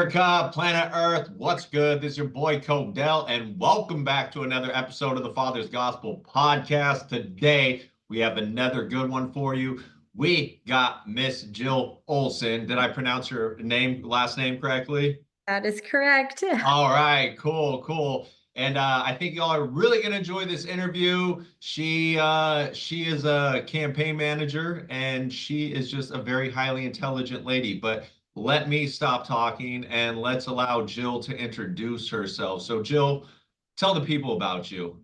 America, planet Earth, what's good? This is your boy Codell, and welcome back to another episode of the Father's Gospel podcast. Today, we have another good one for you. We got Miss Jill Olson. Did I pronounce your last name correctly? That is correct. All right, cool. And I think y'all are really gonna enjoy this interview. She is a campaign manager, and she is just a very highly intelligent lady. But let me stop talking and let's allow Jill to introduce herself. So, Jill, tell the people about you.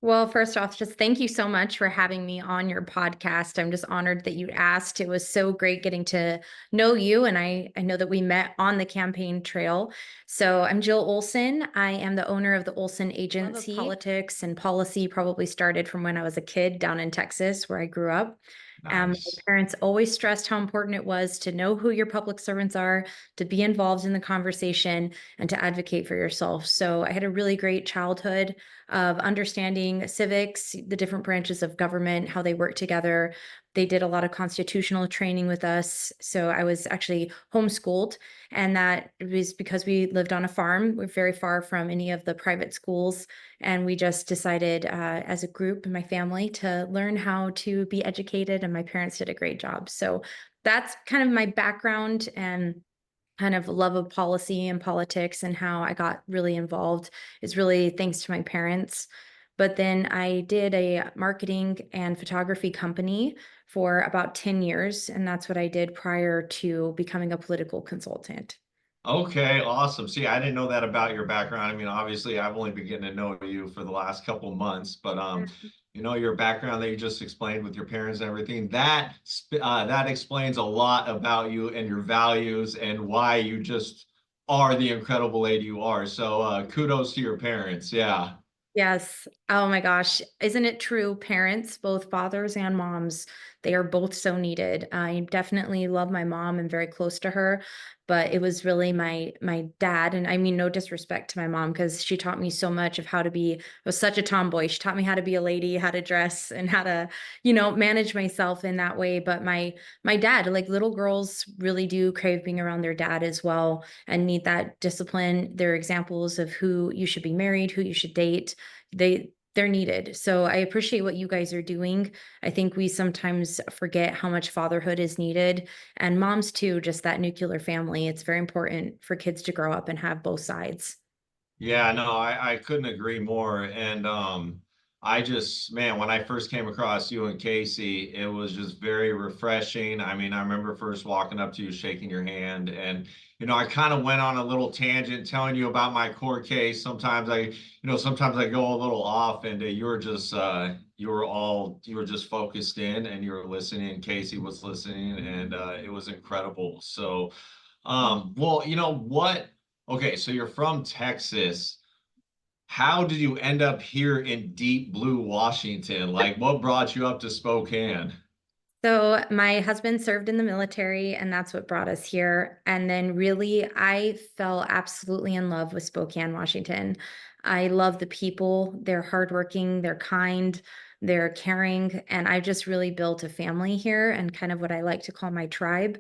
Well, first off, just thank you so much for having me on your podcast. I'm just honored that you asked. It was so great getting to know you. And I know that we met on the campaign trail. So I'm Jill Olson. I am the owner of the Olson Agency. Politics and policy probably started from when I was a kid down in Texas, where I grew up. My Nice. parents always stressed how important it was to know who your public servants are, to be involved in the conversation, and to advocate for yourself. So I had a really great childhood of understanding civics, the different branches of government, how they work together. They did a lot of constitutional training with us. So I was actually homeschooled, and that was because we lived on a farm. We're very far from any of the private schools. And we just decided as a group in my family to learn how to be educated, and my parents did a great job. So that's kind of my background and kind of love of policy and politics, and how I got really involved is really thanks to my parents. But then I did a marketing and photography company for about 10 years, and that's what I did prior to becoming a political consultant. Okay, awesome. See, I didn't know that about your background. I mean, obviously, I've only been getting to know you for the last couple months, but your background that you just explained with your parents and everything, that explains a lot about you and your values and why you just are the incredible lady you are. So, kudos to your parents. Yeah. Yes. Oh my gosh. Isn't it true? Parents, both fathers and moms, they are both so needed. I definitely love my mom and very close to her, but it was really my dad. And I mean, no disrespect to my mom, because she taught me so much of how to be, I was such a tomboy. She taught me how to be a lady, how to dress, and how to, manage myself in that way. But my dad, like little girls really do crave being around their dad as well and need that discipline. They're examples of who you should be married, who you should date. They're needed. So I appreciate what you guys are doing. I think we sometimes forget how much fatherhood is needed, and moms too, just that nuclear family. It's very important for kids to grow up and have both sides. Yeah, no, I couldn't agree more. And I just, man, when I first came across you and Casey, it was just very refreshing. I mean, I remember first walking up to you, shaking your hand, and I kind of went on a little tangent telling you about my court case. Sometimes I go a little off, and you were just focused in, and you were listening. Casey was listening, and it was incredible. So, well, you know what? Okay, so you're from Texas. How did you end up here in deep blue Washington? Like, what brought you up to Spokane? So my husband served in the military, and that's what brought us here. And then really, I fell absolutely in love with Spokane, Washington. I love the people. They're hardworking, they're kind, they're caring, and I just really built a family here and kind of what I like to call my tribe.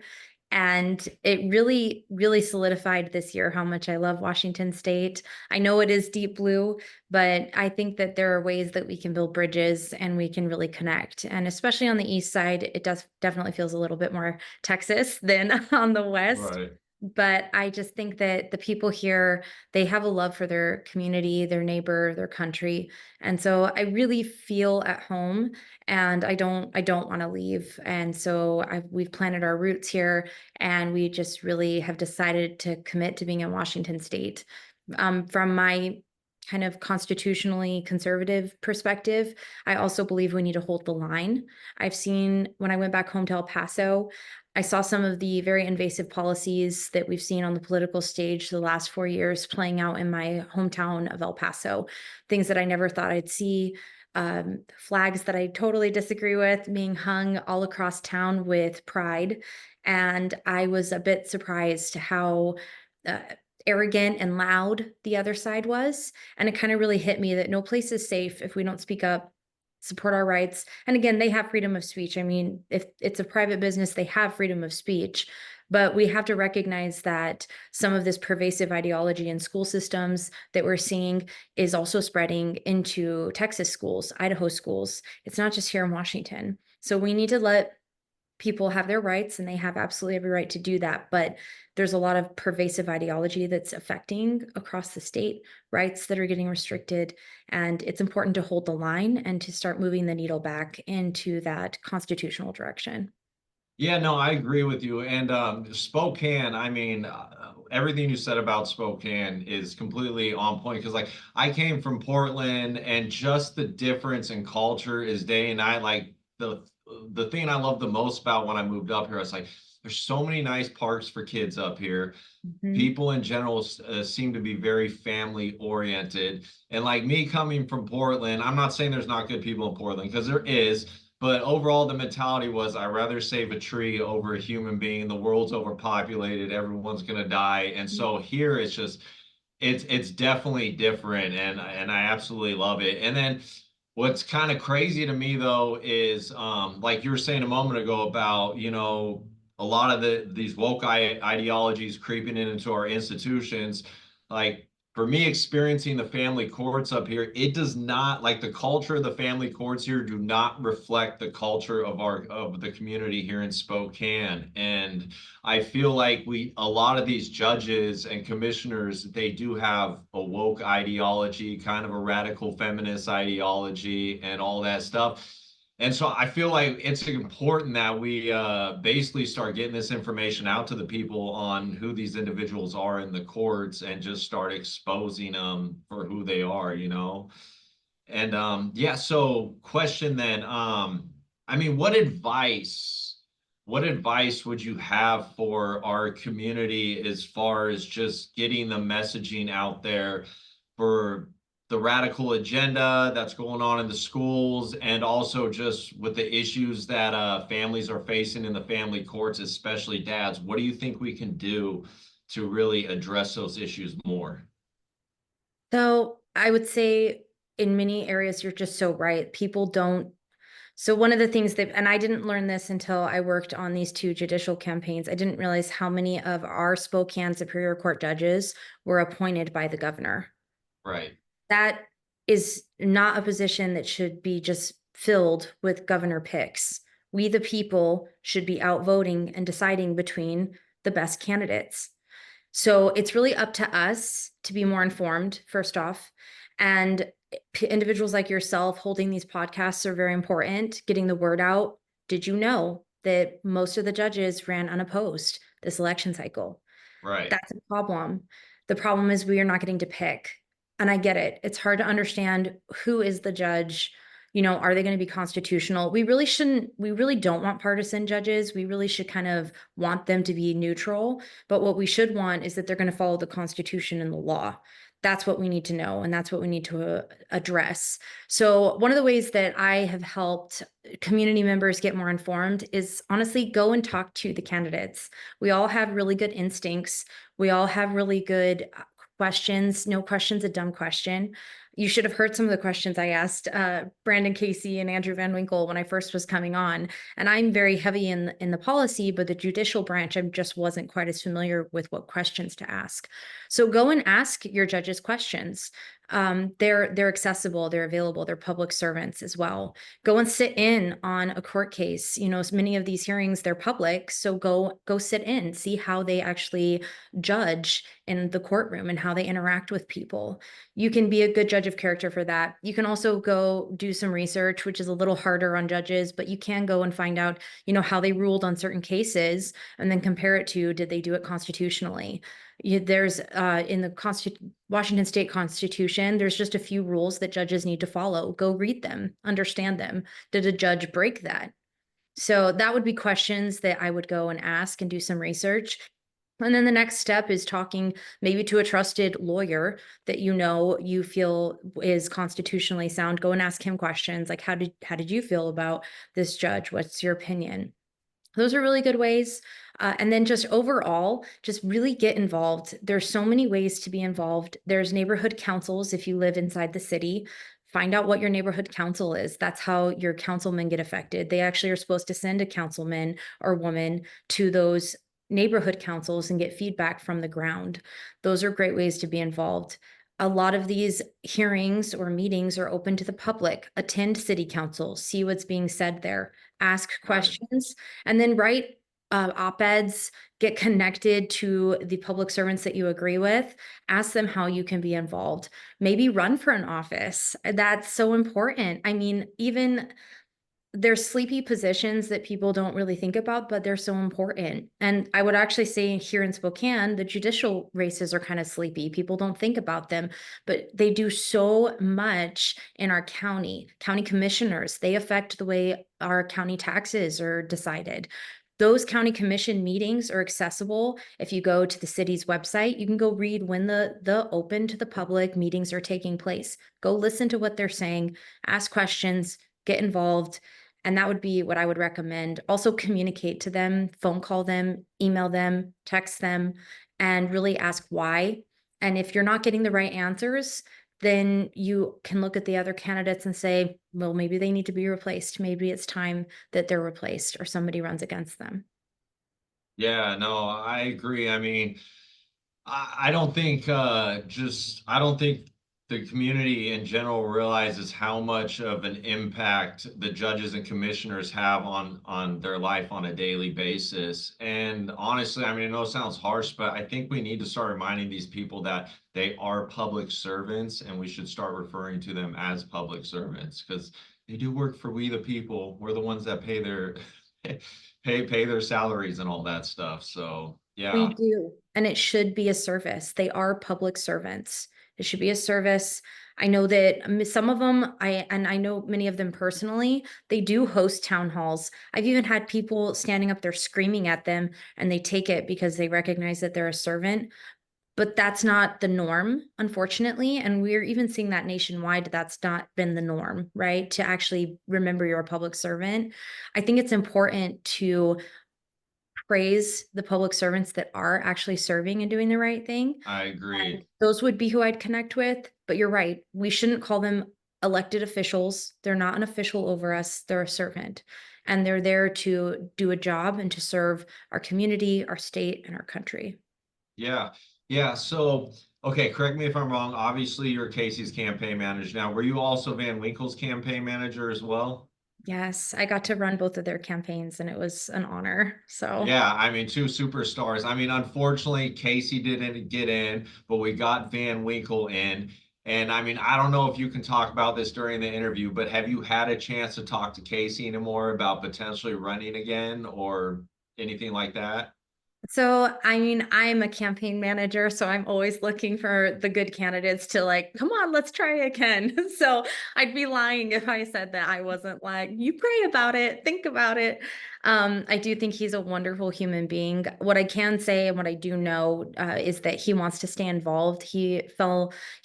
And it really, really solidified this year how much I love Washington State. I know it is deep blue, but I think that there are ways that we can build bridges and we can really connect. And especially on the east side, it does definitely feels a little bit more Texas than on the west. Right. But I just think that the people here, they have a love for their community, their neighbor, their country. And so I really feel at home, and I don't want to leave. And so we've planted our roots here, and we just really have decided to commit to being in Washington State. From my kind of constitutionally conservative perspective, I also believe we need to hold the line. I've seen when I went back home to El Paso, I saw some of the very invasive policies that we've seen on the political stage the last 4 years playing out in my hometown of El Paso, things that I never thought I'd see. Flags that I totally disagree with being hung all across town with pride. And I was a bit surprised how uh, arrogant and loud the other side was. And it kind of really hit me that no place is safe if we don't speak up, support our rights. And again, they have freedom of speech. I mean, if it's a private business, they have freedom of speech. But we have to recognize that some of this pervasive ideology in school systems that we're seeing is also spreading into Texas schools, Idaho schools. It's not just here in Washington. So we need to let people have their rights, and they have absolutely every right to do that. But there's a lot of pervasive ideology that's affecting across the state, rights that are getting restricted. And it's important to hold the line and to start moving the needle back into that constitutional direction. Yeah, no, I agree with you. And Spokane, I mean, everything you said about Spokane is completely on point because, like, I came from Portland, and just the difference in culture is day and night. Like the thing I love the most about when I moved up here, it's like there's so many nice parks for kids up here. Mhm. People in general seem to be very family oriented. And like me coming from Portland, I'm not saying there's not good people in Portland because there is, but overall the mentality was I'd rather save a tree over a human being. The world's overpopulated, everyone's gonna die. And so here it's just it's definitely different, and I absolutely love it. And then what's kind of crazy to me though is like you were saying a moment ago about, a lot of these woke ideologies creeping into our institutions. Like for me experiencing the family courts up here, it does not, like, the culture of the family courts here do not reflect the culture of the community here in Spokane. And I feel like a lot of these judges and commissioners, they do have a woke ideology, kind of a radical feminist ideology and all that stuff. And so I feel like it's important that we basically start getting this information out to the people on who these individuals are in the courts and just start exposing them for who they are. And yeah, so question then, I mean, what advice would you have for our community as far as just getting the messaging out there for the radical agenda that's going on in the schools, and also just with the issues that families are facing in the family courts, especially dads? What do you think we can do to really address those issues more? So I would say in many areas, you're just so right. People don't. So one of the things that, and I didn't learn this until I worked on these two judicial campaigns, I didn't realize how many of our Spokane Superior Court judges were appointed by the governor. Right, That is not a position that should be just filled with governor picks. We, the people, should be out voting and deciding between the best candidates. So it's really up to us to be more informed, first off. And individuals like yourself holding these podcasts are very important, getting the word out. Did you know that most of the judges ran unopposed this election cycle? right, That's a problem. The problem is we are not getting to pick. And I get it. It's hard to understand who is the judge. Are they going to be constitutional? We really don't want partisan judges. We really should kind of want them to be neutral. But what we should want is that they're going to follow the Constitution and the law. That's what we need to know. And that's what we need to address. So, one of the ways that I have helped community members get more informed is honestly go and talk to the candidates. We all have really good instincts. We all have really good questions. No question's a dumb question. You should have heard some of the questions I asked Brandon Casey and Andrew Van Winkle when I first was coming on. And I'm very heavy in the policy, but the judicial branch, I just wasn't quite as familiar with what questions to ask. So go and ask your judges questions. They're accessible, they're available, they're public servants as well. Go and sit in on a court case. Many of these hearings, they're public, so go sit in, see how they actually judge in the courtroom and how they interact with people. You can be a good judge of character for that. You can also go do some research, which is a little harder on judges, but you can go and find out, how they ruled on certain cases and then compare it to, did they do it constitutionally? There's in the Washington State Constitution, there's just a few rules that judges need to follow. Go read them, understand them. Did a judge break that? So that would be questions that I would go and ask and do some research. And then the next step is talking maybe to a trusted lawyer that you feel is constitutionally sound. Go and ask him questions like, how did you feel about this judge? What's your opinion? Those are really good ways. And then just overall, just really get involved. There's so many ways to be involved. There's neighborhood councils if you live inside the city. Find out what your neighborhood council is. That's how your councilmen get affected. They actually are supposed to send a councilman or woman to those neighborhood councils and get feedback from the ground. Those are great ways to be involved. A lot of these hearings or meetings are open to the public. Attend city council, see what's being said there, ask Right. questions, and then write op-eds, get connected to the public servants that you agree with, ask them how you can be involved. Maybe run for an office. That's so important. I mean, even there's sleepy positions that people don't really think about, but they're so important. And I would actually say here in Spokane, the judicial races are kind of sleepy. People don't think about them, but they do so much in our county. County commissioners, they affect the way our county taxes are decided. Those county commission meetings are accessible. If you go to the city's website, you can go read when the open to the public meetings are taking place. Go listen to what they're saying, ask questions, get involved. And that would be what I would recommend. Also communicate to them, phone call them, email them, text them, and really ask why. And if you're not getting the right answers, then you can look at the other candidates and say, well, maybe they need to be replaced. Maybe it's time that they're replaced or somebody runs against them. Yeah, no, I agree. I mean, I don't think I don't think the community in general realizes how much of an impact the judges and commissioners have on their life on a daily basis. And honestly, I mean, I know it sounds harsh, but I think we need to start reminding these people that they are public servants and we should start referring to them as public servants because they do work for we the people. We're the ones that pay their pay their salaries and all that stuff. So We yeah. do. And it should be a service. They are public servants. It should be a service. I know that some of them, I know many of them personally, they do host town halls. I've even had people standing up there screaming at them and they take it because they recognize that they're a servant. But that's not the norm, unfortunately. And we're even seeing that nationwide. That's not been the norm, right? To actually remember you're a public servant. I think it's important to praise the public servants that are actually serving and doing the right thing. I And agree. those would be who I'd connect with. But you're right. We shouldn't call them elected officials. They're not an official over us. They're a servant. And they're there to do a job and to serve our community, our state, and our country. Yeah. Yeah. So, okay, correct me if I'm wrong. Obviously, you're Casey's campaign manager now. Were you also Van Winkle's campaign manager as well? Yes, I got to run both of their campaigns and it was an honor. So Yeah, I mean, two superstars. I mean, unfortunately, Casey didn't get in, but we got Van Winkle in. And I mean, I don't know if you can talk about this during the interview, but have you had a chance to talk to Casey anymore about potentially running again or anything like that? So, I mean, I'm a campaign manager, so I'm always looking for the good candidates to like, come on, let's try again. So, I'd be lying if I said that I wasn't like, you pray about it, think about it. I do think he's a wonderful human being. What I can say and what I do know is that he wants to stay involved. He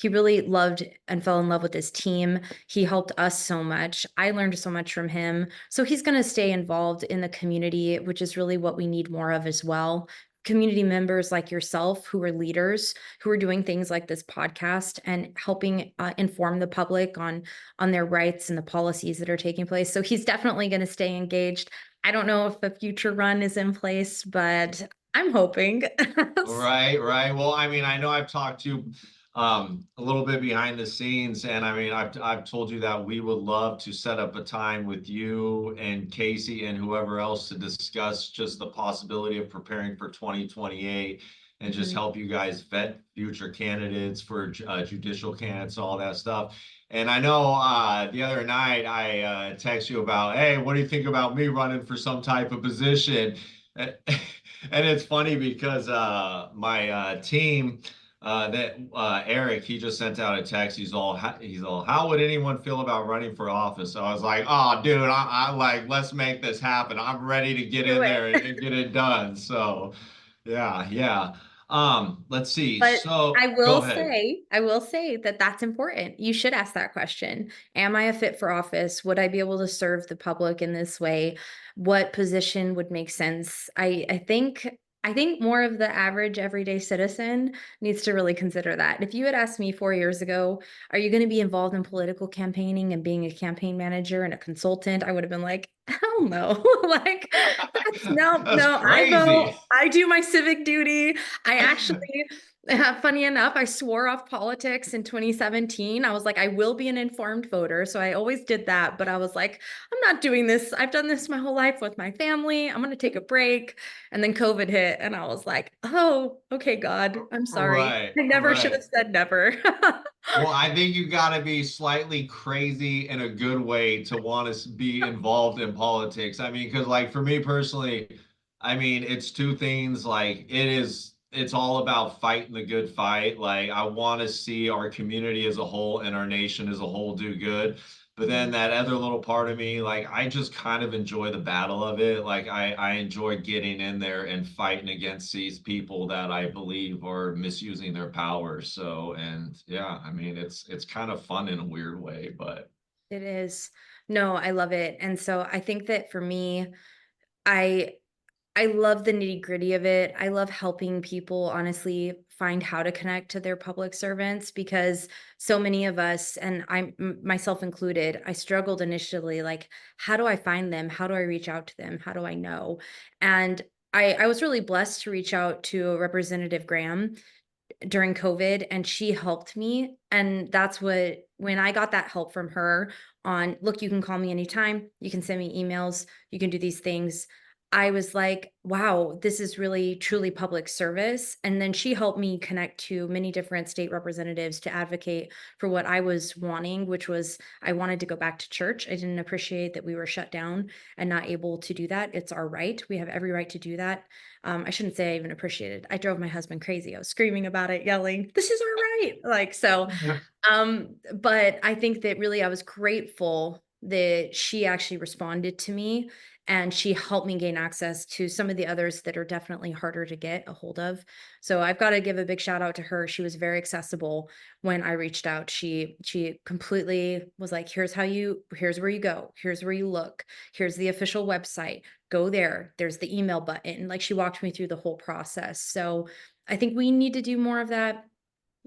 really loved and fell in love with his team. He helped us so much. I learned so much from him. So he's going to stay involved in the community, which is really what we need more of as well. Community members like yourself who are leaders who are doing things like this podcast and helping inform the public on their rights and the policies that are taking place. So he's definitely going to stay engaged. I don't know if the future run is in place, but I'm hoping. Right, right. Well, I mean, I know I've talked to you a little bit behind the scenes, and I mean, I've told you that we would love to set up a time with you and Casey and whoever else to discuss just the possibility of preparing for 2028 and just Mhm. help you guys vet future candidates for judicial candidates, all that stuff. And I know the other night I text you about, hey, what do you think about me running for some type of position? And it's funny because my team that Eric, he just sent out a text. He's all, how would anyone feel about running for office? So I was like, oh, dude, I like, let's make this happen. I'm ready to get Do in it. there and get it done. So yeah, yeah. Let's see. But So go ahead. I will say that that's important. You should ask that question. Am I a fit for office? Would I be able to serve the public in this way? What position would make sense? I think I think more of the average everyday citizen needs to really consider that. If you had asked me 4 years ago, are you going to be involved in political campaigning and being a campaign manager and a consultant? I would have been like, hell no. Like, that's no, That's no, I vote, crazy. I do my civic duty. I actually, funny enough, I swore off politics in 2017. I was like, I will be an informed voter. So I always did that. But I was like, I'm not doing this. I've done this my whole life with my family. I'm going to take a break. And then COVID hit, and I was like, oh, okay, God, I'm sorry. Right, I never should have right. said never. Well, I think you got to be slightly crazy in a good way to want to be involved in politics. I mean, because like for me personally, I mean, it's two things. Like it's all about fighting the good fight. Like I want to see our community as a whole and our nation as a whole do good. But then that other little part of me, like I just kind of enjoy the battle of it. Like I enjoy getting in there and fighting against these people that I believe are misusing their power. So, and yeah, I mean, it's kind of fun in a weird way, but It is. No, I love it. And so I think that for me, I I love the nitty-gritty of it. I love helping people honestly find how to connect to their public servants because so many of us, and myself included, I struggled initially like, how do I find them? How do I reach out to them? How do I know? And I was really blessed to reach out to Representative Graham during COVID, and she helped me. And that's what, when I got that help from her on, look, you can call me anytime, you can send me emails, you can do these things. I was like, wow, this is really truly public service. And then she helped me connect to many different state representatives to advocate for what I was wanting, which was I wanted to go back to church. I didn't appreciate that we were shut down and not able to do that. It's our right. We have every right to do that. I shouldn't say I even appreciated it. I drove my husband crazy. I was screaming about it, yelling, "This is our right!" Like, so, but I think that really I was grateful that she actually responded to me and she helped me gain access to some of the others that are definitely harder to get a hold of. So I've got to give a big shout out to her. She was very accessible when I reached out. She completely was like, here's where you go, here's where you look, here's the official website, go there, there's the email button. Like she walked me through the whole process. So I think we need to do more of that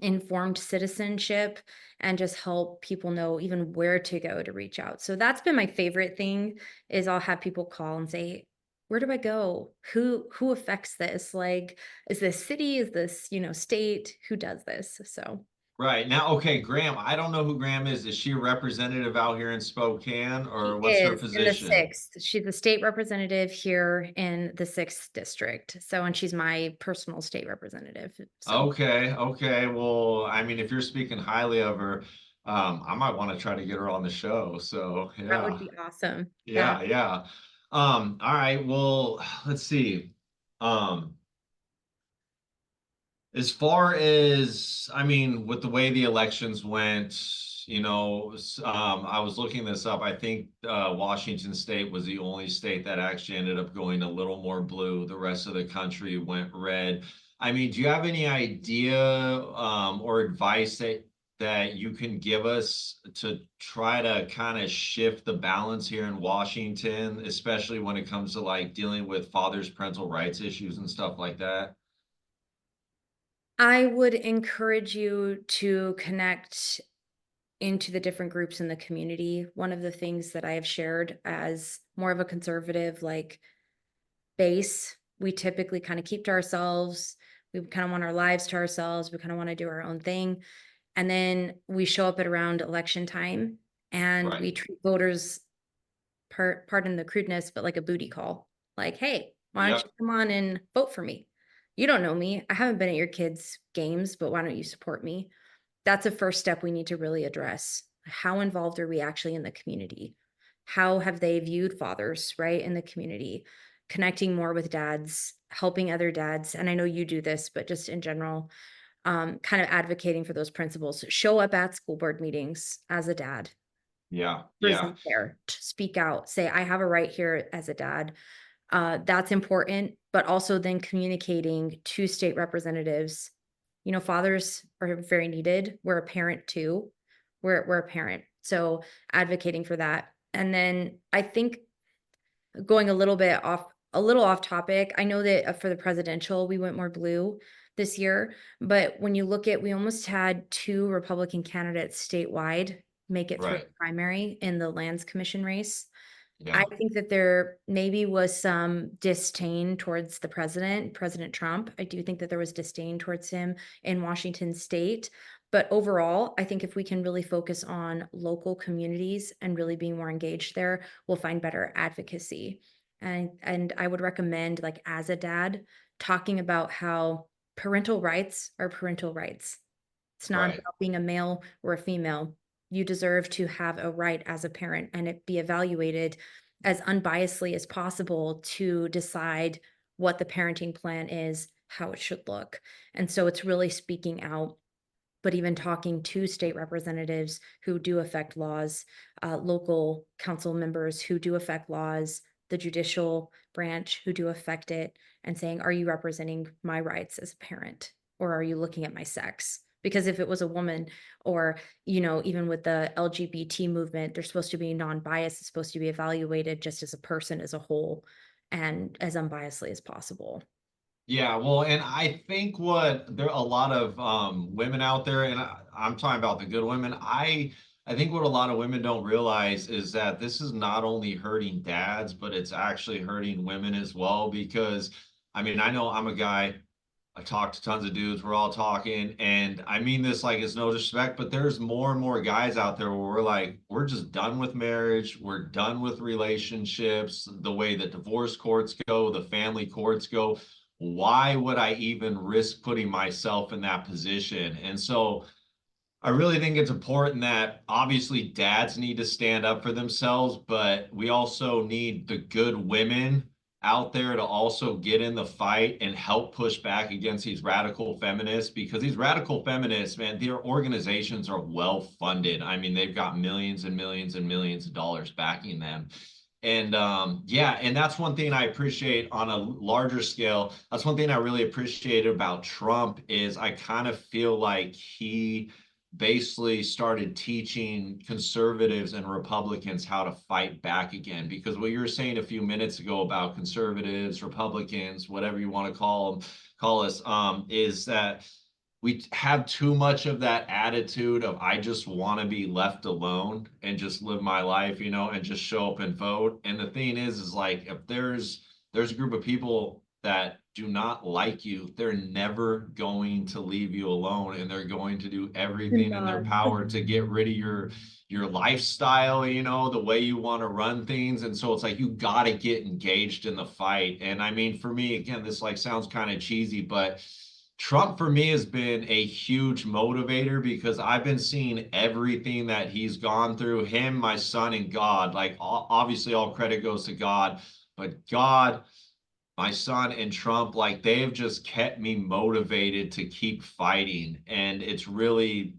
informed citizenship and just help people know even where to go to reach out. So that's been my favorite thing is I'll have people call and say, where do I go? Who affects this? Like, is this city? Is this, state? Who does this? So right now, okay, Graham, I don't know who Graham is. Is she a representative out here in Spokane she or what's her is in the position? sixth. She's a state representative here in the sixth district. So, and she's my personal state representative. So Okay, okay. Well, I mean, if you're speaking highly of her, I might want to try to get her on the show. So that would yeah. be awesome. Yeah. Yeah, yeah. All right. Well, let's see. Um, as far as, I mean, with the way the elections went, I was looking this up. I think Washington State was the only state that actually ended up going a little more blue. The rest of the country went red. I mean, do you have any idea or advice that you can give us to try to kind of shift the balance here in Washington, especially when it comes to like dealing with fathers' parental rights issues and stuff like that? I would encourage you to connect into the different groups in the community. One of the things that I have shared as more of a conservative, like base, we typically kind of keep to ourselves. We kind of want our lives to ourselves. We kind of want to do our own thing. And then we show up at around election time and Right. we treat voters, pardon the crudeness, but like a booty call. Like, hey, why don't you Yep. come on and vote for me? You don't know me. I haven't been at your kids' games, but why don't you support me? That's a first step we need to really address. How involved are we actually in the community? How have they viewed fathers, right, in the community? Connecting more with dads, helping other dads. And I know you do this, but just in general, kind of advocating for those principles. Show up at school board meetings as a dad, Yeah. Yeah. present there, to speak out, say, I have a right here as a dad. That's important, but also then communicating to state representatives. Fathers are very needed. We're a parent too. We're a parent. So advocating for that. And then I think going a little bit a little off topic. I know that for the presidential, we went more blue this year, but when you look at, we almost had two Republican candidates statewide make it through Right. a primary in the Lands Commission race. I Yeah. think that there maybe was some disdain towards the president, President Trump. I do think that there was disdain towards him in Washington state. But overall, I think if we can really focus on local communities and really being more engaged there, we'll find better advocacy. And I would recommend, like as a dad, talking about how parental rights are parental rights. It's not Right. about being a male or a female. You deserve to have a right as a parent and it be evaluated as unbiasedly as possible to decide what the parenting plan is, how it should look. And so it's really speaking out, but even talking to state representatives who do affect laws, local council members who do affect laws, the judicial branch who do affect it, and saying, are you representing my rights as a parent? Or are you looking at my sex? Because if it was a woman, or, even with the LGBT movement, they're supposed to be non-biased, it's supposed to be evaluated just as a person as a whole and as unbiasedly as possible. Yeah, well, and I think what there are a lot of women out there, and I'm talking about the good women. I think what a lot of women don't realize is that this is not only hurting dads, but it's actually hurting women as well. Because I mean, I know I'm a guy. I talk to tons of dudes. We're all talking, and I mean this like it's no disrespect, but there's more and more guys out there where we're like, we're just done with marriage. We're done with relationships. The way that divorce courts go, the family courts go. Why would I even risk putting myself in that position? And so I really think it's important that obviously dads need to stand up for themselves, but we also need the good women out there to also get in the fight and help push back against these radical feminists because these radical feminists, man, their organizations are well funded. I mean, they've got millions and millions and millions of dollars backing them. And yeah, and that's one thing I appreciate on a larger scale. That's one thing I really appreciated about Trump is I kind of feel like he basically started teaching conservatives and Republicans how to fight back again. Because what you were saying a few minutes ago about conservatives, Republicans, whatever you want to call them, call us, is that we have too much of that attitude of I just want to be left alone and just live my life, and just show up and vote. And the thing is like if there's a group of people that do not like you, they're never going to leave you alone and they're going to do everything in their None. power to get rid of your lifestyle, the way you want to run things. And so it's like you got to get engaged in the fight. And I mean, for me, again, this like sounds kind of cheesy, but Trump for me has been a huge motivator because I've been seeing everything that he's gone through, him, my son, and God. Like, obviously, all credit goes to God, but God, my son, and Trump, like, they have just kept me motivated to keep fighting. And it's really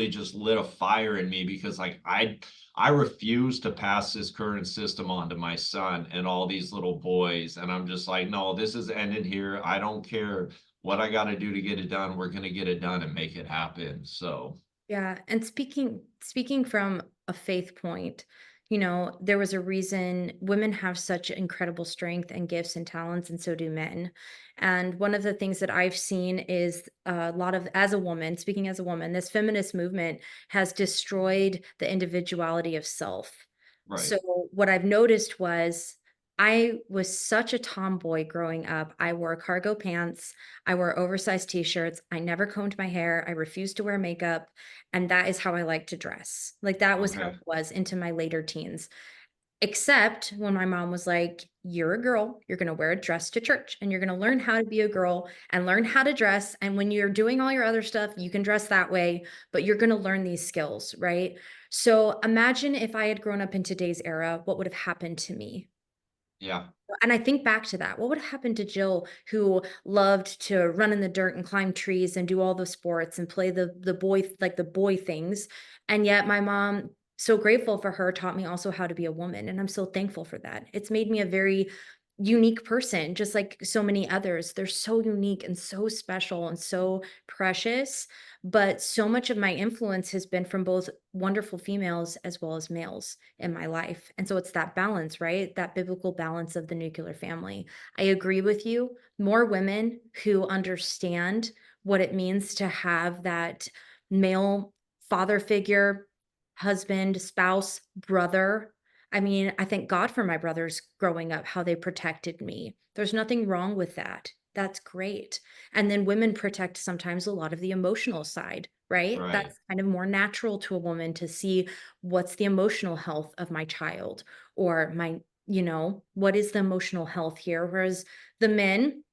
just lit a fire in me because, like, I refuse to pass this current system on to my son and all these little boys. And I'm just like, no, this is ended here. I don't care what I got to do to get it done. We're going to get it done and make it happen. So, Yeah, and speaking from a faith point, there was a reason women have such incredible strength and gifts and talents, and so do men. And one of the things that I've seen is a lot of, as a woman, speaking as a woman, this feminist movement has destroyed the individuality of self. right. So what I've noticed was I was such a tomboy growing up. I wore cargo pants, I wore oversized t-shirts, I never combed my hair, I refused to wear makeup. And that is how I like to dress. Like, that was how Okay. it was into my later teens. Except when my mom was like, "You're a girl, you're gonna wear a dress to church, and you're gonna learn how to be a girl and learn how to dress. And when you're doing all your other stuff, you can dress that way, but you're gonna learn these skills, right?" So imagine if I had grown up in today's era, what would have happened to me? Yeah. And I think back to that. What would happen to Jill, who loved to run in the dirt and climb trees and do all the sports and play the boy, like the boy things? And yet my mom, so grateful for her, taught me also how to be a woman. And I'm so thankful for that. It's made me a very unique person, just like so many others. They're so unique and so special and so precious. But so much of my influence has been from both wonderful females as well as males in my life. And so it's that balance, right? That biblical balance of the nuclear family. I agree with you. More women who understand what it means to have that male father figure, husband, spouse, brother. I mean, I thank God for my brothers growing up, how they protected me. There's nothing wrong with that. That's great. And then women protect sometimes a lot of the emotional side, right? Right. That's kind of more natural to a woman to see what's the emotional health of my child or my, what is the emotional health here? Whereas the men,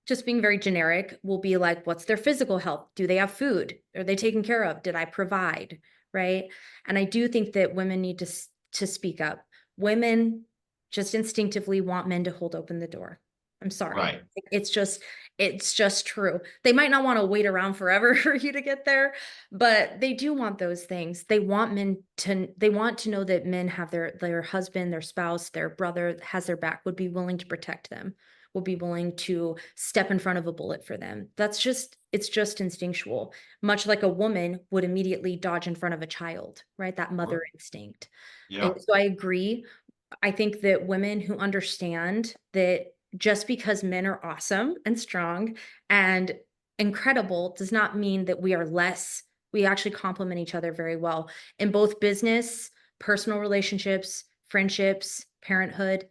just being very generic, will be like, what's their physical health? Do they have food? Are they taken care of? Did I provide? Right. And I do think that women need to speak up. Women just instinctively want men to hold open the door. I'm sorry. Right. It's just true. They might not want to wait around forever for you to get there, but they do want those things. They want to know that men have their husband, their spouse, their brother has their back, would be willing to protect them, will be willing to step in front of a bullet for them. It's just instinctual, much like a woman would immediately dodge in front of a child, right? That mother Sure. instinct. And Yeah. so I agree. I think that women who understand that just because men are awesome and strong and incredible does not mean that we are less. We actually complement each other very well in both business, personal relationships, friendships, parenthood.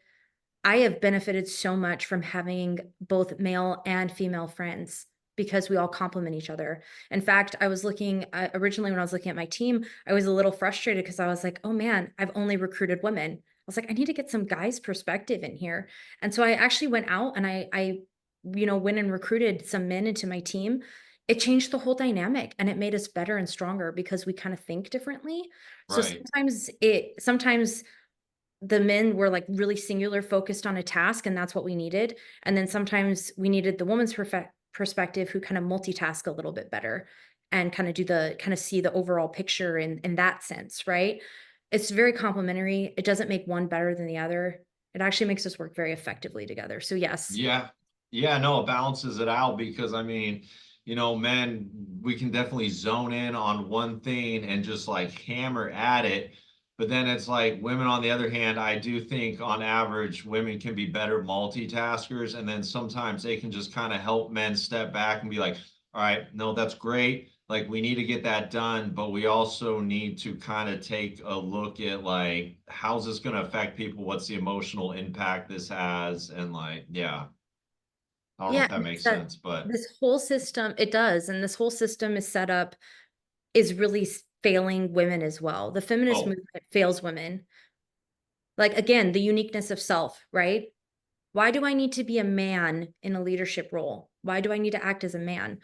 I have benefited so much from having both male and female friends because we all complement each other. In fact, I was looking originally when I was looking at my team, I was a little frustrated because I was like, oh man, I've only recruited women. I was like, I need to get some guys' perspective in here. And so I actually went out and I went and recruited some men into my team. It changed the whole dynamic and it made us better and stronger because we kind of think differently. So Right. sometimes the men were like really singular focused on a task and that's what we needed, and then sometimes we needed the woman's perspective who kind of multitask a little bit better and kind of see the overall picture in that sense, right? It's very complementary. It doesn't make one better than the other. It actually makes us work very effectively together. So yes. Yeah. Yeah, no, it balances it out because I mean, men, we can definitely zone in on one thing and just like hammer at it. But then it's like women, on the other hand, I do think on average, women can be better multitaskers. And then sometimes they can just kind of help men step back and be like, all right, no, that's great. Like we need to get that done, but we also need to kind of take a look at like, how's this going to affect people? What's the emotional impact this has? And like, yeah. I don't know Yeah, if that and it's makes that sense, but this whole system, it does, and this whole system is set up is really failing women as well. The feminist oh, movement fails women. Like again, the uniqueness of self, right? Why do I need to be a man in a leadership role? Why do I need to act as a man?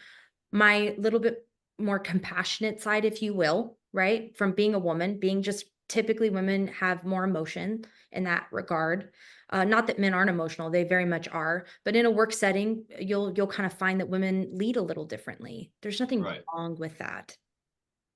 My little bit more compassionate side, if you will, right? From being a woman, being just typically women have more emotion in that regard. Not that men aren't emotional, they very much are. But in a work setting, you'll kind of find that women lead a little differently. There's nothing right. wrong with that.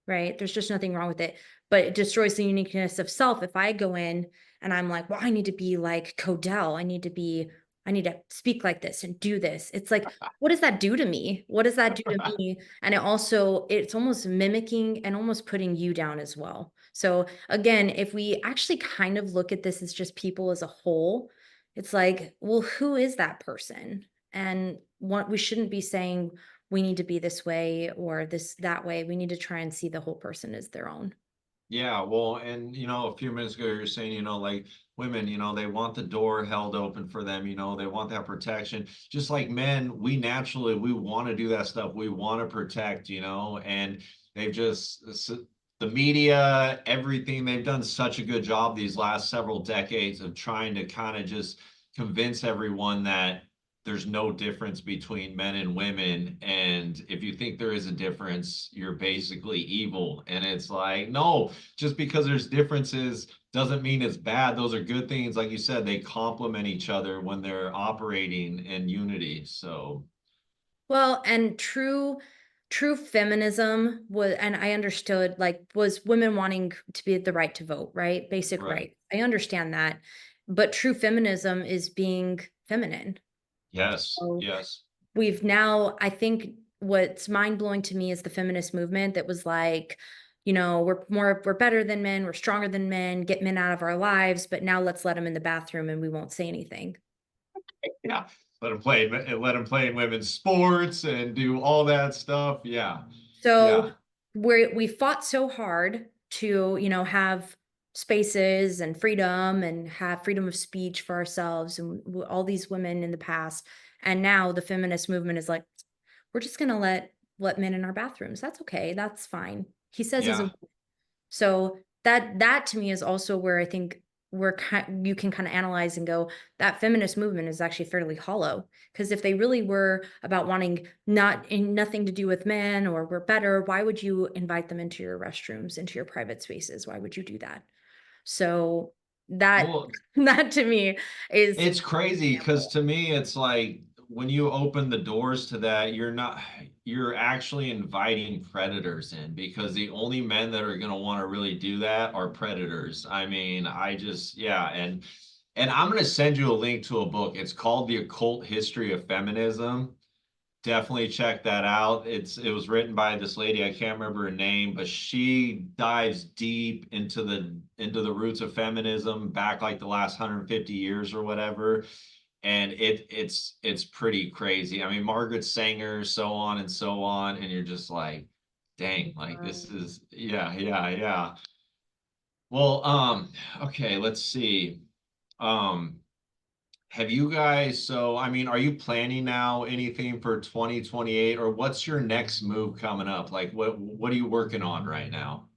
Right? There's just nothing wrong with it, but it destroys the uniqueness of self if I go in and I'm like, "Well, I need to be like Codell. I need to speak like this and do this." It's like, what does that do to me? What does that do to me? And it's almost mimicking and almost putting you down as well. So again, if we actually kind of look at this as just people as a whole, it's like, well, who is that person? And what we shouldn't be saying we need to be this way or this that way. We need to try and see the whole person as their own. Yeah, well, and a few minutes ago you're saying, like women, they want the door held open for them, they want that protection. Just like men, we want to do that stuff. We want to protect, and they've the media, everything, they've done such a good job these last several decades of trying to kind of just convince everyone that there's no difference between men and women. And if you think there is a difference, you're basically evil. And it's like, no, just because there's differences doesn't mean it's bad. Those are good things. Like you said, they complement each other when they're operating in unity. So, Well, and true feminism was, and I understood, like, was women wanting to be the right to vote, right? Basic right. right. I understand that. but true feminism is being feminine. Yes, So yes, we've now, I think what's mind blowing to me is the feminist movement that was like, we're better than men, we're stronger than men, get men out of our lives, but now let's let them in the bathroom and we won't say anything. yeah. Let them play in women's sports and do all that stuff. Yeah, yeah, So we fought so hard to, have spaces and freedom and have freedom of speech for ourselves and all these women in the past. And now the feminist movement is like, we're just gonna let men in our bathrooms. That's okay. That's fine. He says he's a yeah. so that to me is also where I think you can kind of analyze and go, that feminist movement is actually fairly hollow, because if they really were about wanting nothing to do with men or we're better, why would you invite them into your restrooms, into your private spaces? Why would you do that? So that Well, that to me is it's crazy because example. to me, it's like when you open the doors to that, you're actually inviting predators in because the only men that are going to want to really do that are predators. I mean, yeah. And I'm going to send you a link to a book. It's called The Occult History of Feminism. Definitely check that out. It was written by this lady, I can't remember her name, but she dives deep into the roots of feminism back like the last 150 years or whatever. And it's pretty crazy. I mean, Margaret Sanger, so on and so on, and you're just like, dang, like this Um, is yeah, yeah, yeah. Well, okay, let's see. Um, have you guys, so I mean, are you planning now anything for 2028 or what's your next move coming up? Like what are you working on right now?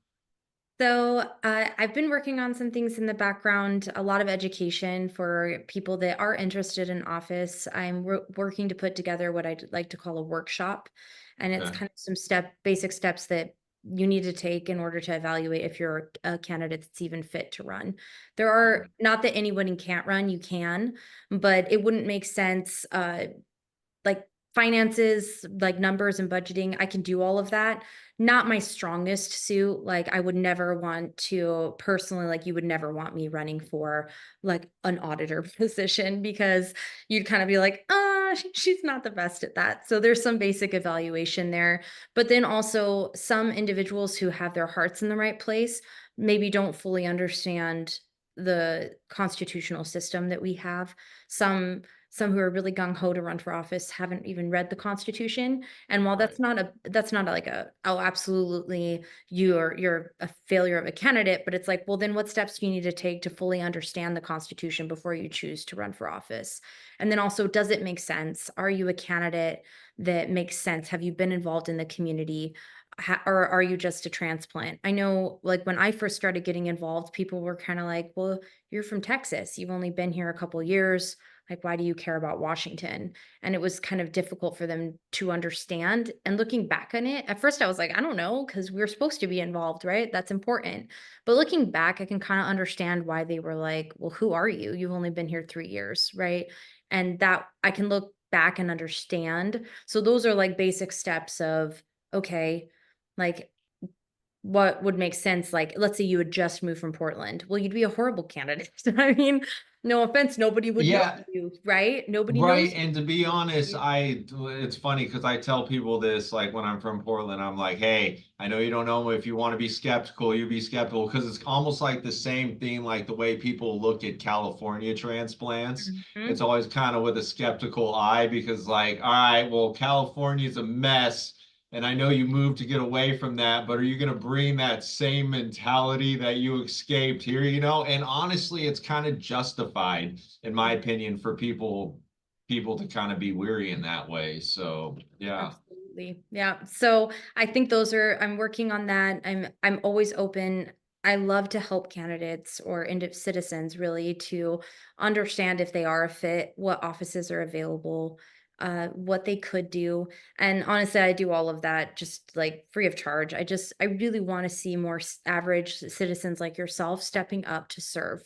So, I've been working on some things in the background, a lot of education for people that are interested in office. I'm working to put together what I'd like to call a workshop, and it's Okay. kind of some basic steps that you need to take in order to evaluate if you're a candidate that's even fit to run. There are, not that anybody can't run, you can, but it wouldn't make sense. Like finances, like numbers and budgeting, I can do all of that. Not my strongest suit. Like I would never want to personally, like you would never want me running for like an auditor position because you'd kind of be like, she's not the best at that. So there's some basic evaluation there. But then also some individuals who have their hearts in the right place maybe don't fully understand the constitutional system that we have. Some who are really gung ho to run for office haven't even read the Constitution. And while Right. that's not like oh, absolutely, you're a failure of a candidate, but it's like, well, then what steps do you need to take to fully understand the Constitution before you choose to run for office? And then also, does it make sense? Are you a candidate that makes sense? Have you been involved in the community? Or are you just a transplant? I know, like when I first started getting involved, people were kind of like, well, you're from Texas. You've only been here a couple years, like, why do you care about Washington? And it was kind of difficult for them to understand. And looking back on it, at first I was like, I don't know, because we're supposed to be involved, right? That's important. But looking back, I can kind of understand why they were like, well, who are you? You've only been here 3 years, right? And that I can look back and understand. So those are like basic steps of, okay, like what would make sense, like, let's say you had just moved from Portland. Well, you'd be a horrible candidate. I mean, no offense, nobody would know Yeah, you, right? Nobody right. knows And to be honest, you. it's funny because I tell people this, like when I'm from Portland, I'm like, hey, I know you don't know if you want to be skeptical, you be skeptical because it's almost like the same thing, like the way people look at California transplants. It's Mhm. always kind of with a skeptical eye because, like, all right, well, California's a mess. And I know you moved to get away from that, but are you going to bring that same mentality that you escaped here, you know? And honestly, it's kind of justified in my opinion, for people to kind of be weary in that way. So yeah. Absolutely. Yeah. So I think I'm working on that. I'm always open. I love to help candidates or citizens really to understand if they are a fit, what offices are available, what they could do. And honestly, I do all of that just like free of charge. I really want to see more average citizens like yourself stepping up to serve.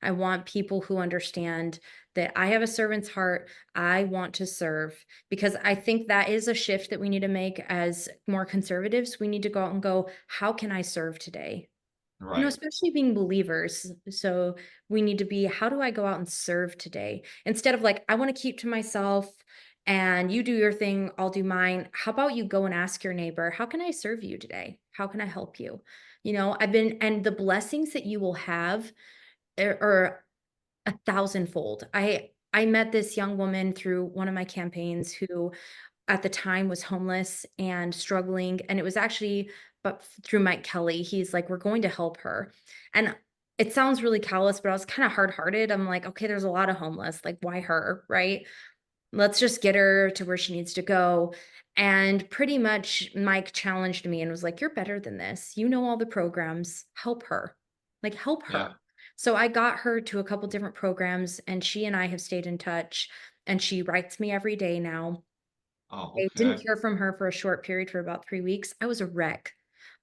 I want people who understand that I have a servant's heart. I want to serve, because I think that is a shift that we need to make as more conservatives. We need to go out and go, how can I serve today? Right. especially being believers. So we need to be, how do I go out and serve today? Instead of like, I want to keep to myself and you do your thing, I'll do mine. How about you go and ask your neighbor, how can I serve you today? How can I help you? And the blessings that you will have are a thousandfold. I met this young woman through one of my campaigns who at the time was homeless and struggling, and it was actually but through Mike Kelly. He's like, "We're going to help her." And it sounds really callous, but I was kinda hard-hearted. I'm like, "Okay, there's a lot of homeless, like, why her, right? Let's just get her to where she needs to go." And pretty much Mike challenged me and was like, "You're better than this. You know all the programs. Help her. Like, help Yeah. her." So I got her to a couple different programs, and she and I have stayed in touch, and she writes me every day now. Oh, I didn't okay. hear from her for a short period for about 3 weeks. I was a wreck.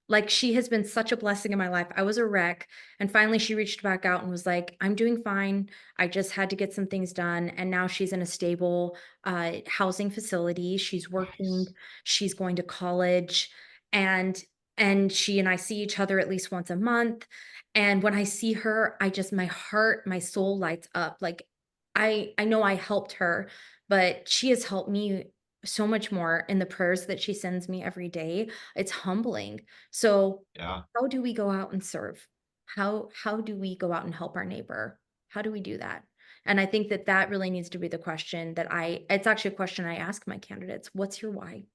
Like, she has been such a blessing in my life. I was a wreck, and finally she reached back out and was like, "I'm doing fine. I just had to get some things done," and now she's in a stable, housing facility. She's working, Nice. she's going to college, and and she and I see each other at least once a month, and when I see her, I just my heart, my soul lights up. Like, I know I helped her, but she has helped me so much more in the prayers that she sends me every day. It's humbling. So, Yeah. how do we go out and serve? How do we go out and help our neighbor? How do we do that? And I think that that really needs to be the question that it's actually a question I ask my candidates. What's your why?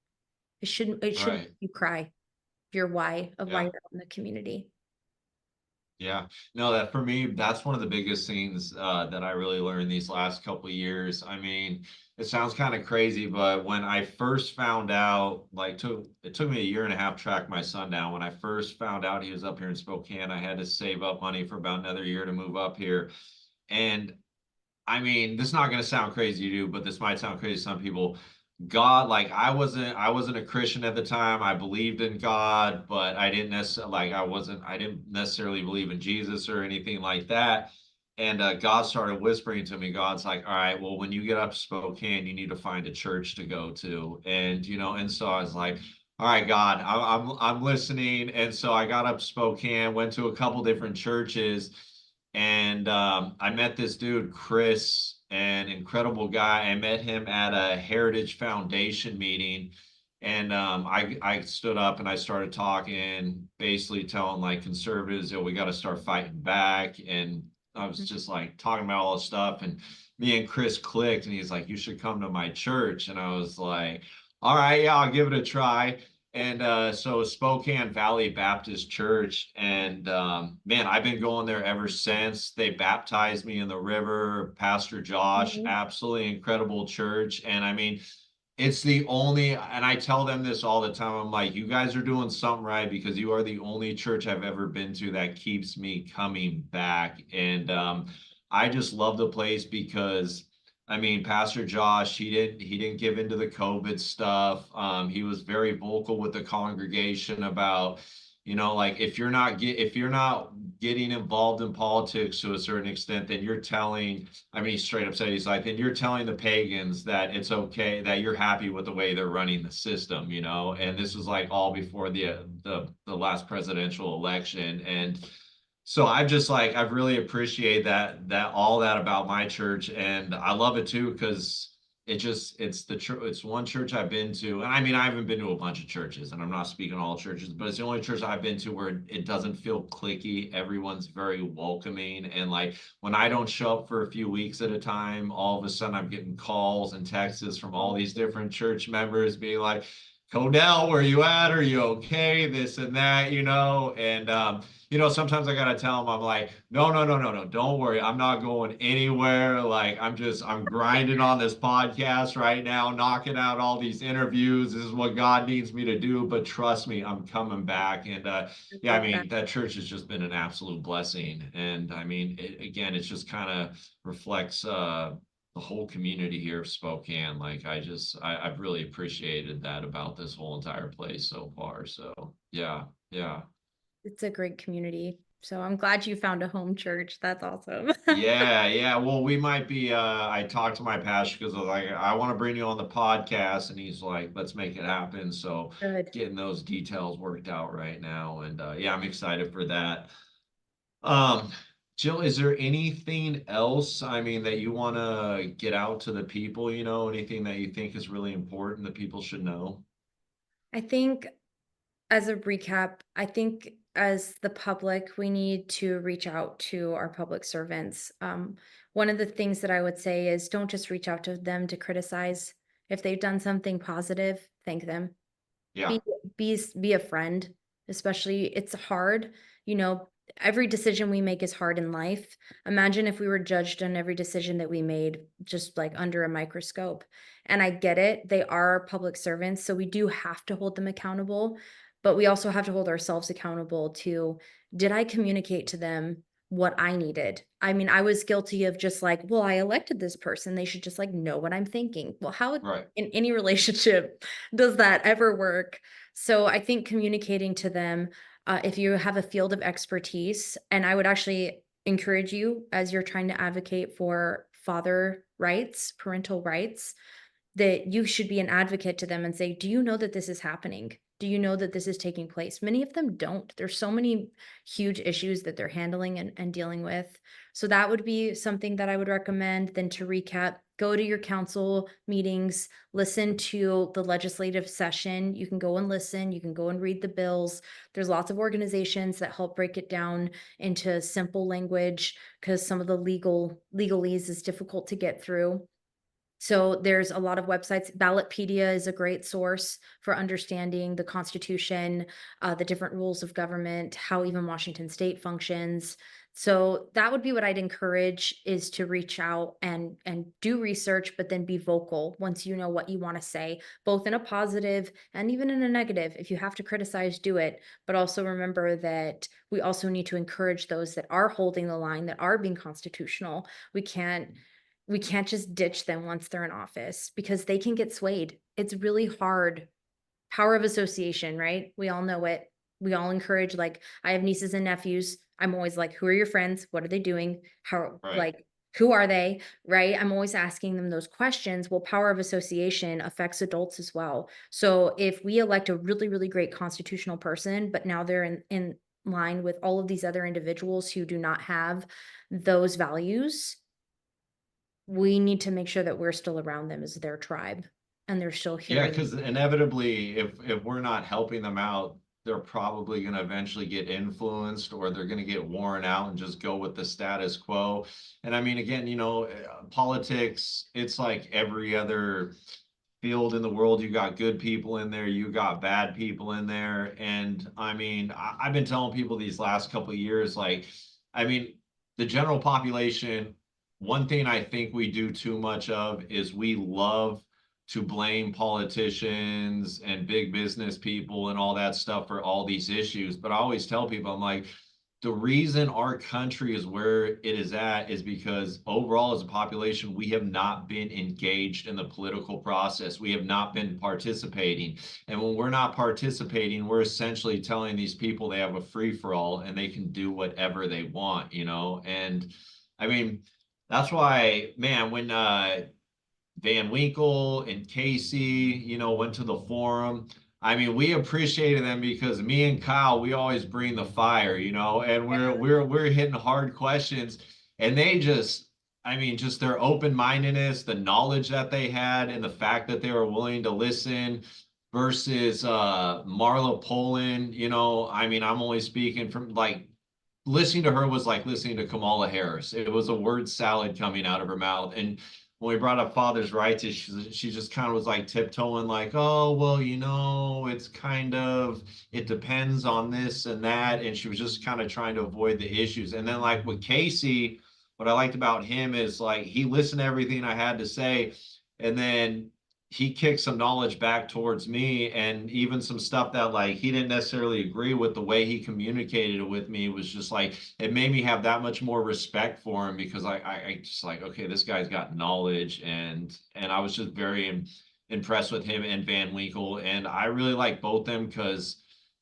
It shouldn't Right. make you cry, your why of why Yeah. you're out in the community. Yeah. No, that for me, that's one of the biggest things that I really learned these last couple of years. I mean, it sounds kind of crazy, but when I first found out, it took me a year and a half to track my son down. When I first found out he was up here in Spokane, I had to save up money for about another year to move up here. And I mean, this is not going to sound crazy to you, but this might sound crazy to some people. God, like I wasn't a Christian at the time. I believed in God, but I didn't necessarily I didn't necessarily believe in Jesus or anything like that. And God started whispering to me. God's like, "All right, well, when you get up to Spokane, you need to find a church to go to." And and so I was like, "All right, God, I'm listening." And so I got up to Spokane, went to a couple different churches, and I met this dude, Chris, an incredible guy. I met him at a Heritage Foundation meeting, and I stood up and I started talking, basically telling like conservatives that we got to start fighting back. And I was Mhm. just like talking about all this stuff, and me and Chris clicked, and he's like, "You should come to my church," and I was like, "All right, yeah, I'll give it a try." And so Spokane Valley Baptist Church, and man, I've been going there ever since. They baptized me in the river. Pastor Josh, Mhm. absolutely incredible church. And I mean, it's the only, and I tell them this all the time. I'm like, you guys are doing something right because you are the only church I've ever been to that keeps me coming back. And I just love the place because I mean, Pastor Josh, he didn't give into the COVID stuff. He was very vocal with the congregation about, like if you're not getting involved in politics to a certain extent, then you're telling, I mean, he straight up said, he's like, then you're telling the pagans that it's okay, that you're happy with the way they're running the system, and this was like all before the last presidential election. And so I've just like I've really appreciated that all that about my church, and I love it too because it's the church, it's one church I've been to, and I mean I haven't been to a bunch of churches, and I'm not speaking all churches, but it's the only church I've been to where it doesn't feel clicky. Everyone's very welcoming, and like when I don't show up for a few weeks at a time, all of a sudden I'm getting calls and texts from all these different church members being like, "Codell, where you at? Are you okay?" This and that, and sometimes I gotta tell them, I'm like, no, no, no, no, no, don't worry. I'm not going anywhere. Like, I'm grinding on this podcast right now, knocking out all these interviews. This is what God needs me to do. But trust me, I'm coming back. And I yeah, I love that. mean, that church has just been an absolute blessing. And I mean, again, it just kind of reflects the whole community here of Spokane. Like, I've really appreciated that about this whole entire place so far. So yeah, yeah. It's a great community. So I'm glad you found a home church. That's awesome. Yeah, yeah. Well, we might be I talked to my pastor because I was like, I want to bring you on the podcast, and he's like, let's make it happen. So Good. getting those details worked out right now. And yeah, I'm excited for that. Um, Jill, is there anything else, I mean, that you want to get out to the people, anything that you think is really important that people should know? I think as a recap, I think as the public, we need to reach out to our public servants. One of the things that I would say is don't just reach out to them to criticize. If they've done something positive, thank them. Yeah, Be be a friend, especially it's hard, you know, every decision we make is hard in life. Imagine if we were judged on every decision that we made just like under a microscope. And I get it, they are public servants, so we do have to hold them accountable, but we also have to hold ourselves accountable to, did I communicate to them what I needed? I mean, I was guilty of just like, well, I elected this person, they should just like know what I'm thinking. Well, how right. in any relationship does that ever work? So I think communicating to them, if you have a field of expertise, and I would actually encourage you as you're trying to advocate for father rights, parental rights, that you should be an advocate to them and say, "Do you know that this is happening? Do you know that this is taking place?" Many of them don't. There's so many huge issues that they're handling and dealing with. So that would be something that I would recommend. Then to recap, go to your council meetings, listen to the legislative session. You can go and listen, you can go and read the bills. There's lots of organizations that help break it down into simple language because some of the legalese is difficult to get through. So there's a lot of websites. Ballotpedia is a great source for understanding the Constitution, the different rules of government, how even Washington state functions. So that would be what I'd encourage is to reach out and do research, but then be vocal once you know what you want to say, both in a positive and even in a negative. If you have to criticize, do it. But also remember that we also need to encourage those that are holding the line, that are being constitutional. We can't just ditch them once they're in office because they can get swayed. It's really hard. Power of association, right? We all know it. We all encourage, like, I have nieces and nephews. I'm always like, who are your friends? What are they doing? How, Right. like, who are they? Right? I'm always asking them those questions. Well, power of association affects adults as well. So if we elect a really, really great constitutional person, but now they're in line with all of these other individuals who do not have those values, we need to make sure that we're still around them as their tribe and they're still Yeah, hearing. because inevitably, if we're not helping them out, they're probably going to eventually get influenced or they're going to get worn out and just go with the status quo. And I mean, again, politics, it's like every other field in the world. You got good people in there, you got bad people in there. And I mean, I've been telling people these last couple of years, like, I mean, the general population, one thing I think we do too much of is we love to blame politicians and big business people and all that stuff for all these issues. But I always tell people, I'm like, the reason our country is where it is at is because overall as a population we have not been engaged in the political process, we have not been participating, and when we're not participating we're essentially telling these people they have a free-for-all and they can do whatever they want, and I mean that's why, man, when Van Winkle and Casey, went to the forum. I mean, we appreciated them because me and Kyle, we always bring the fire, and we're hitting hard questions, and they just, I mean, just their open-mindedness, the knowledge that they had, and the fact that they were willing to listen versus Marla Poland, I mean, I'm only speaking from like listening to her was like listening to Kamala Harris. It was a word salad coming out of her mouth. And when we brought up father's rights, she just kind of was like tiptoeing, like, oh, well, it's kind of, it depends on this and that. And she was just kind of trying to avoid the issues. And then, like with Casey, what I liked about him is like he listened to everything I had to say. And then he kicked some knowledge back towards me, and even some stuff that like he didn't necessarily agree with the way he communicated it with me was just like it made me have that much more respect for him because I just like, okay, this guy's got knowledge, and I was just very impressed with him and Van Winkle, and I really like both them because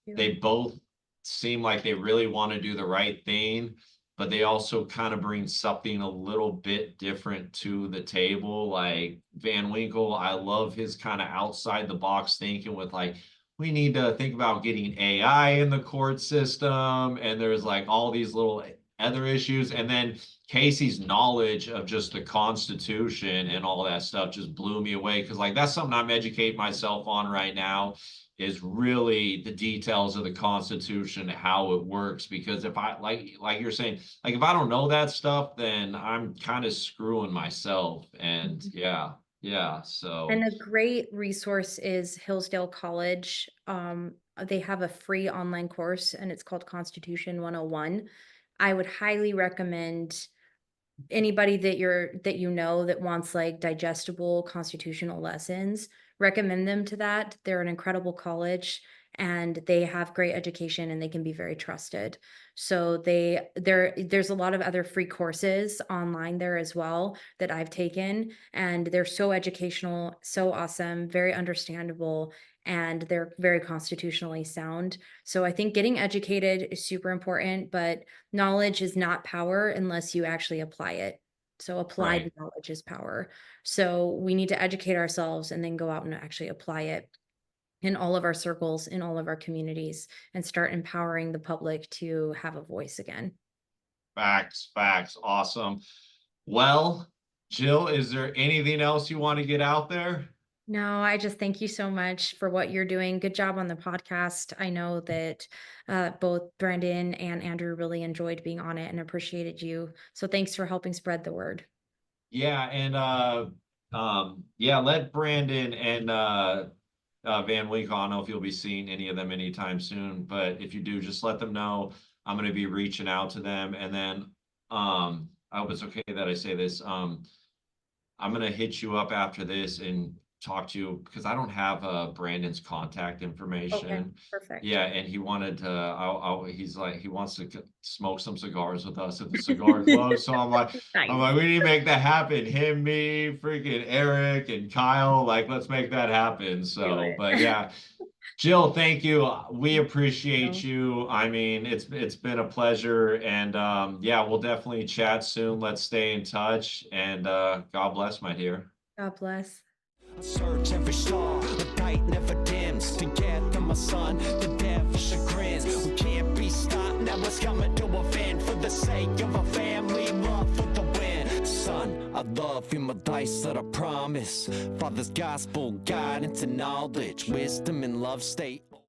they both seem like they really want to do the right thing, but they also kind of bring something a little bit different to the table. Like Van Winkle, I love his kind of outside the box thinking with like, we need to think about getting AI in the court system. And there's like all these little other issues. And then Casey's knowledge of just the Constitution and all that stuff just blew me away. Cause like that's something I'm educating myself on right now, is really the details of the Constitution, how it works. Because if I like you're saying, like if I don't know that stuff, then I'm kind of screwing myself. And Mhm. yeah, yeah. So And a great resource is Hillsdale College. They have a free online course and it's called Constitution 101. I would highly recommend anybody that you know that wants like digestible constitutional lessons, recommend them to that. They're an incredible college and they have great education and they can be very trusted. So there's a lot of other free courses online there as well that I've taken, and they're so educational, so awesome, very understandable, and they're very constitutionally sound. So I think getting educated is super important, but knowledge is not power unless you actually apply it. So applied right. knowledge is power. So we need to educate ourselves and then go out and actually apply it in all of our circles, in all of our communities, and start empowering the public to have a voice again. Facts, facts. Awesome. Well, Jill, is there anything else you want to get out there? No, I just thank you so much for what you're doing. Good job on the podcast. I know that both Brandon and Andrew really enjoyed being on it and appreciated you. So thanks for helping spread the word. Yeah, and yeah, let Brandon and Van Winkle, I don't know if you'll be seeing any of them anytime soon, but if you do, just let them know. I'm going to be reaching out to them. And then I hope it's okay that I say this. I'm gonna hit you up after this and talk to you, because I don't have Brandon's contact Okay, information. perfect. Yeah, and he wanted to. He's like he wants to smoke some cigars with us at the cigar club. So I'm Nice. like, we need to make that happen. Him, me, freaking Eric, and Kyle. Like, let's make that happen. Do So, but it. yeah, Jill, thank you. We Thank appreciate you. you. I mean, it's been a pleasure, and yeah, we'll definitely chat soon. Let's stay in touch, and God bless, my dear. God bless. Search every star, the light never dims. Together, my son, the devil chagrins. We can't be stopped, now it's coming to a end. For the sake of our family, love for the win. Son, I love you, my dice that I promise. Father's gospel, guidance and knowledge, wisdom and love stay